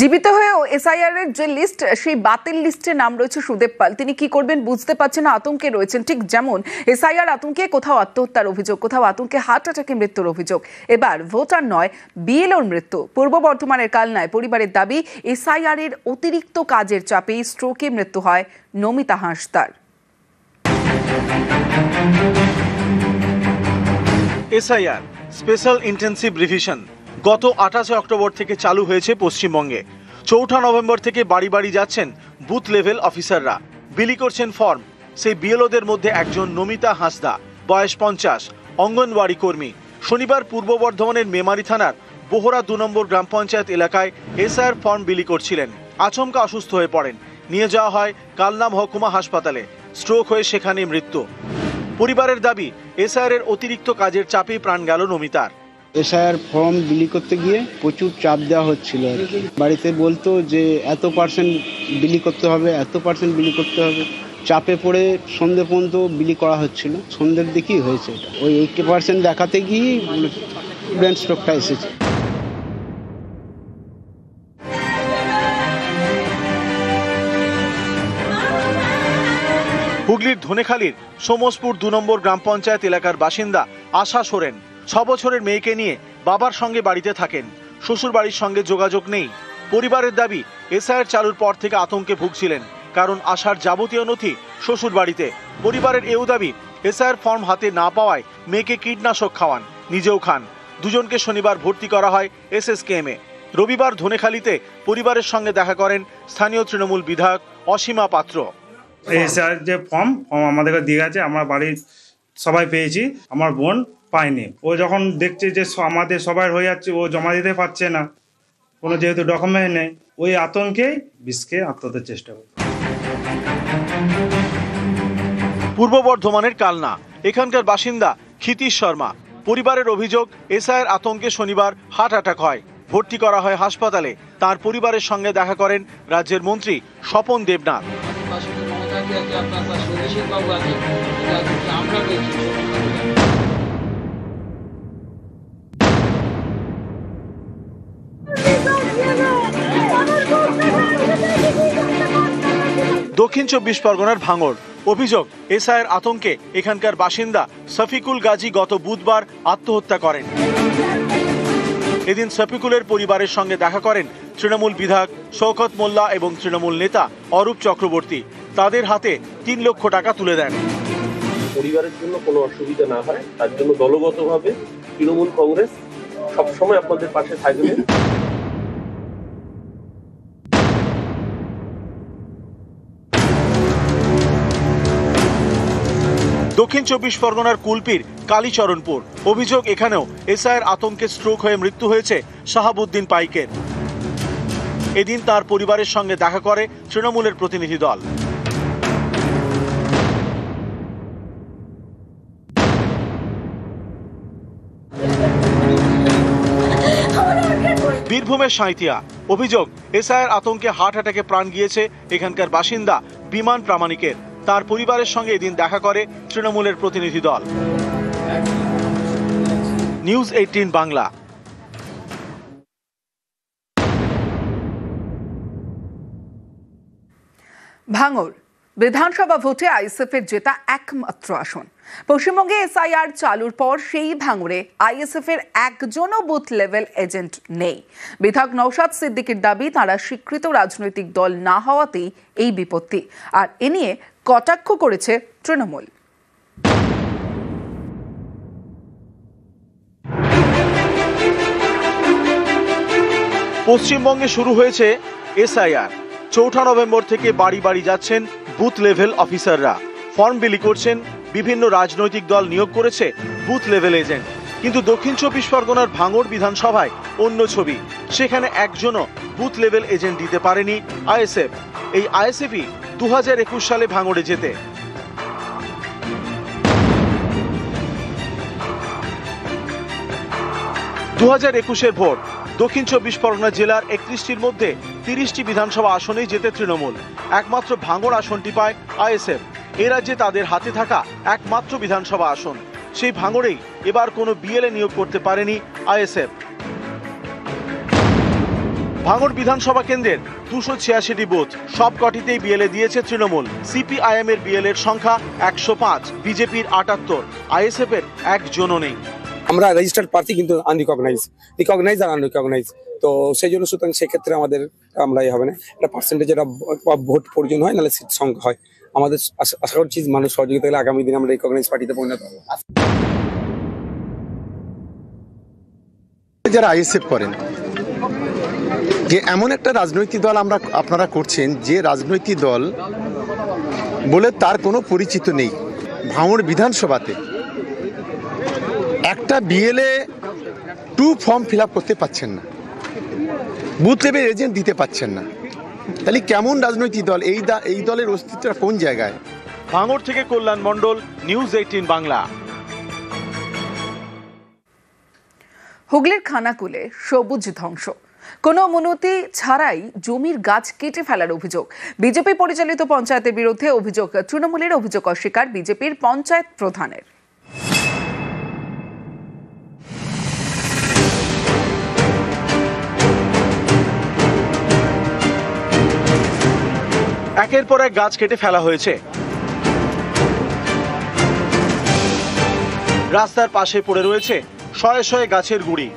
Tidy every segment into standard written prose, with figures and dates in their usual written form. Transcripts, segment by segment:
জীবিত হয়েও এসআইআর এর যে লিস্ট, সেই বাতিল লিস্টে নাম রয়েছে সুদেব পাল। তিনি কি করবেন বুঝতে পারছেন না, আতঙ্কে রয়েছেন। ঠিক যেমন এসআইআর আতঙ্কে কোথাও আত্মহত্যার অভিযোগ, কোথাও আতঙ্কে হার্ট অ্যাটাকে মৃত্যুর অভিযোগ, এবার ভোটার নয় বিএলওর মৃত্যু। পূর্ব বর্ধমানের কালনায় পরিবারের দাবি, এসআইআর এর অতিরিক্ত কাজের চাপে স্ট্রোকে মৃত্যু হয় নমিতা হাঁসদার। এসআইআর স্পেশাল ইন্টেন্সিভ রিভিশন গত 28 অক্টোবর থেকে চালু হয়েছে পশ্চিমবঙ্গে। 4 নভেম্বর থেকে বাড়ি বাড়ি যাচ্ছেন বুথ লেভেল অফিসাররা, বিলি করছেন ফর্ম। সেই বিএলওদের মধ্যে একজন নমিতা হাঁসদা, বয়স 50, অঙ্গনওয়াড়ি কর্মী। শনিবার পূর্ব বর্ধমানের মেমারি থানার বোহরা 2 নম্বর গ্রাম পঞ্চায়েত এলাকায় এসআইআর ফর্ম বিলি করছিলেন। আচমকা অসুস্থ হয়ে পড়েন, নিয়ে যাওয়া হয় কালনা মহকুমা হাসপাতালে। স্ট্রোক হয়ে সেখানে মৃত্যু। পরিবারের দাবি, এসআইআর এর অতিরিক্ত কাজের চাপে প্রাণ গেল নমিতার। এসআইআর ফর্ম বিলি করতে গিয়ে প্রচুর চাপ দেওয়া হচ্ছিল আর কি। বাড়িতে বলতো যে এত পার্সেন্ট বিলি করতে হবে, এত পার্সেন্ট বিলি করতে হবে। চাপে পড়ে সন্ধ্যে পর্যন্ত বিলি করা হচ্ছিল। সন্ধ্যের দিকেই হয়েছে এটা। ওই 80% দেখাতে গিয়ে ব্রেন স্ট্রোকটা এসেছে। হুগলির ধনেখালির সোমসপুর 2 নম্বর গ্রাম পঞ্চায়েত এলাকার বাসিন্দা আশা সোরেন 6 বছরের মেয়েকে নিয়ে বাবার সঙ্গে বাড়িতে থাকেন। শ্বশুর বাড়ির সঙ্গে যোগাযোগ নেই। পরিবারের দাবি, এসআইআর চালুর পর থেকে আতঙ্কে ভুগছিলেন, কারণ আশার যাবতীয় নথি শ্বশুর বাড়িতে। পরিবারের এও দাবি, এসআইআর ফর্ম হাতে না পাওয়ায় মেয়েকে কীটনাশক খাওয়ান, নিজেও খান। দুজনকে শনিবার ভর্তি করা হয় এসএসকেএমে। রবিবার ধনেখালিতে পরিবারের সঙ্গে দেখা করেন স্থানীয় তৃণমূল বিধায়ক অসীমা পাত্র। এসআইআর যে ফর্ম আমাদেরকে দিয়ে গেছে, আমরা বাড়ির সবাই পেয়েছি, আমার বোন পায়নি। ও যখন দেখছে যে আমাদের সবাই হয়ে যাচ্ছে, ও জমা দিতে পারছে না, কোনো যেহেতু ডকুমেন্ট নেই, ওই আতঙ্কেই বিষকে আত্মহত্যার চেষ্টা করে। পূর্ব বর্ধমানের কালনা, এখানকার বাসিন্দা ক্ষিতীশ শর্মা। পরিবারের অভিযোগ, এসআইআর আতঙ্কে শনিবার হার্ট অ্যাটাক হয়, ভর্তি করা হয় হাসপাতালে। তার পরিবারের সঙ্গে দেখা করেন রাজ্যের মন্ত্রী স্বপন দেবনাথ। দক্ষিণ 24 পরগনার ভাঙড়, অভিযোগ, এসআইআর আতঙ্কে এখানকার বাসিন্দা শফিকুল গাজী গত বুধবার আত্মহত্যা করেন। এদিন শফিকুলের পরিবারের সঙ্গে দেখা করেন তৃণমূল বিধায়ক শওকত মোল্লা এবং তৃণমূল নেতা অরূপ চক্রবর্তী। তাদের হাতে 3 লক্ষ টাকা তুলে দেন। পরিবারের জন্য কোনো অসুবিধা না হয় তার জন্য দলগতভাবে তৃণমূল কংগ্রেস সবসময় আপনাদের পাশে থাকবে। দক্ষিণ 24 পরগনার কুলপির কালীচরণপুর, অভিযোগ, এখানেও এসআইআর আতঙ্কে স্ট্রোক হয়ে মৃত্যু হয়েছে শাহাবুদ্দিন পাইকের। এদিন তার পরিবারের সঙ্গে দেখা করে তৃণমূলের প্রতিনিধি দল। বীরভূমের সাঁইথিয়া, অভিযোগ, এসআইআর আতঙ্কে হার্ট অ্যাটাকে প্রাণ গিয়েছে এখানকার বাসিন্দা বিমান প্রামাণিকের। তার পরিবারের সঙ্গে এদিন দেখা করে তৃণমূলের প্রতিনিধি দল। নিউজ 18 বাংলা। ভাঙড় বিধানসভা ভোটে আইএসএফ এর জেতা একমাত্র আসন। পশ্চিমবঙ্গে এসআইআর চালুর পর সেই ভাঙড়ে আইএসএফ এর একজনও বুথ লেভেল এজেন্ট নেই। বিধায়ক নওশাদ সিদ্দিকীর দাবি, তারা স্বীকৃত রাজনৈতিক দল না হওয়াতেই এই বিপত্তি। আর এ নিয়ে কটাক্ষ করেছে তৃণমূল। পশ্চিমবঙ্গে শুরু হয়েছে এসআইআর। 4 নভেম্বর থেকে বাড়ি বাড়ি যাচ্ছেন বুথ লেভেল অফিসাররা, ফর্ম বিলি করছেন। বিভিন্ন রাজনৈতিক দল নিয়োগ করেছে বুথ লেভেল এজেন্ট। কিন্তু দক্ষিণ 24 পরগনার ভাঙড় বিধানসভায় অন্য ছবি। সেখানে একজনও বুথ লেভেল এজেন্ট দিতে পারেনি আইএসএফ। এই আইএসএফই 2021 সালে ভাঙড়ে যেতে। 2021-এর ভোট, দক্ষিণ 24 পরগনা জেলার 31টির মধ্যে 30টি বিধানসভা আসনেই জেতে তৃণমূল। একমাত্র ভাঙড় আসনটি পায় আইএসএফ। এ রাজ্যে তাদের হাতে থাকা একমাত্র বিধানসভা আসন। সেই ভাঙড়েই এবার কোনো বিএলএ নিয়োগ করতে পারেনি আইএসএফ। ভাঙড় বিধানসভা কেন্দ্রের 286টি বুথ, সব কটিতেই বিএলএ দিয়েছে তৃণমূল। সিপিআইএম এর বিএলএর সংখ্যা 105, বিজেপির 78, আইএসএফ এর একজনও নেই। আমরা রেজিস্টার্ড প্রার্থী কিন্তু রিকগনাইজ আর আনরিকগনাইজ, তো সেই জন্য সুতরাং সেক্ষেত্রে আমাদের আমরা হবে না, একটা পার্সেন্টেজ এটা ভোট প্রয়োজন হয়, নাহলে সিট সংখ্যা হয়। আমাদের আশা করছি মানুষ সহযোগিতা হলে আগামী দিনে আমরা রিকগনাইজ পার্টিতে পরিণত হবো। যারা আইএসএফ করেন, যে এমন একটা রাজনৈতিক দল আপনারা করছেন, যে রাজনৈতিক দল বলে তার কোনো পরিচিত নেই। ভাঙড় বিধানসভাতে একটা বিএলএ 2 ফর্ম ফিল আপ করতে পারছেন না, বুথ লেভেল এজেন্ট দিতে পারছেন না, তাহলে কেমন রাজনৈতিক দল? এই দলের অস্তিত্বটা কোন জায়গায়? ভাঙড় থেকে কল্যাণ মণ্ডল, নিউজ 18 বাংলা। হুগলির খানাকুলে সবুজ ধ্বংস, কোনো অনুমতি ছাড়াই জমির গাছ কেটে ফেলার অভিযোগ। বিজেপি পরিচালিত পঞ্চায়েতের বিরুদ্ধে অভিযোগ তৃণমূলের, অভিযোগ অস্বীকার বিজেপির পঞ্চায়েত প্রধানের। একের পর এক গাছ কেটে ফেলা হয়েছে। রাস্তার পাশে পড়ে রয়েছে শয়ে শয়ে গাছের গুঁড়ি।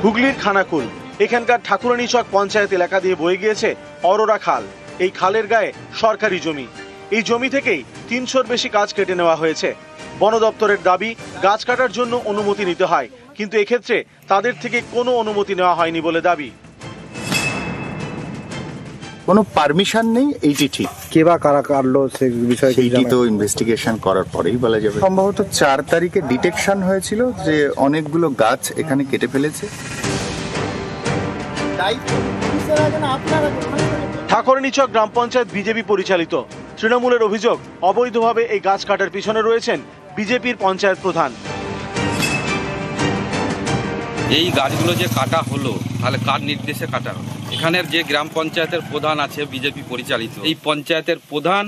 হুগলির খানাকুল, এখানকার ঠাকুরানী চক পঞ্চায়েত এলাকা দিয়ে বয়ে গিয়েছে অরোরা খাল। এই খালের গায়ে সরকারি জমি। এই জমি থেকেই 300-র বেশি গাছ কেটে নেওয়া হয়েছে। বন দপ্তরের দাবি, গাছ কাটার জন্য অনুমতি নিতে হয়, কিন্তু এক্ষেত্রে তাদের থেকে কোনো অনুমতি নেওয়া হয়নি বলে দাবি। কোনো পারমিশন নেই, এইটি ঠিক। কে বা কারা কাটলো সেই বিষয়ে সেইটি তো ইনভেস্টিগেশন করার পরেই বলা যাবে। সম্ভবত 4 তারিখে ডিটেকশন হয়েছিল যে অনেকগুলো গাছ এখানে কেটে ফেলেছে। ঠাকুরানীচক গ্রাম পঞ্চায়েত বিজেপি পরিচালিত। তৃণমূলের অভিযোগ, অবৈধভাবে এই গাছ কাটার পিছনে রয়েছেন বিজেপির পঞ্চায়েত প্রধান। এই গাছগুলো যে কাটা হলো, তাহলে কার নির্দেশে কাটা হলো? এখানের যে গ্রাম পঞ্চায়েতের প্রধান আছে বিজেপি পরিচালিত, এই পঞ্চায়েতের প্রধান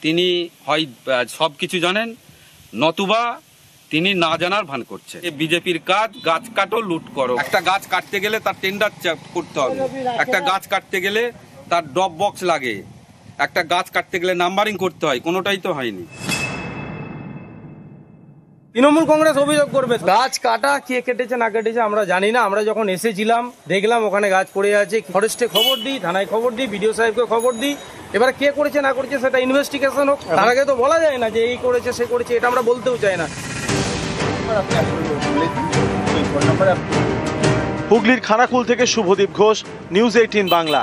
তিনি হয় সব কিছু জানেন, নতুবা তিনি না জানার ভান করছে। বিজেপির কাজ গাছ কাটো, লুট করো। একটা গাছ কাটতে গেলে তার টেন্ডার করতে হবে, একটা গাছ কাটতে গেলে তার ড্রপ বক্স লাগে, একটা গাছ কাটতে গেলে নাম্বারিং করতে হয়, কোনোটাই তো হয়নি। তৃণমূল কংগ্রেস অভিযোগ করবে গাছ কাটা, কে কেটেছে না কেটেছে আমরা জানি না। আমরা যখন এসেছিলাম দেখলাম ওখানে গাছ পড়ে আছে, ফরেস্টে খবর দিই, থানায় খবর দিই, বিডিও সাহেবকে খবর দিই। এবার কে করেছে না করেছে সেটা ইনভেস্টিগেশন হোক, তার আগে তো বলা যায় না যে এই করেছে সে করেছে, এটা আমরা বলতেও চাই না। হুগলির খানাকুল থেকে শুভদীপ ঘোষ, নিউজ 18 বাংলা।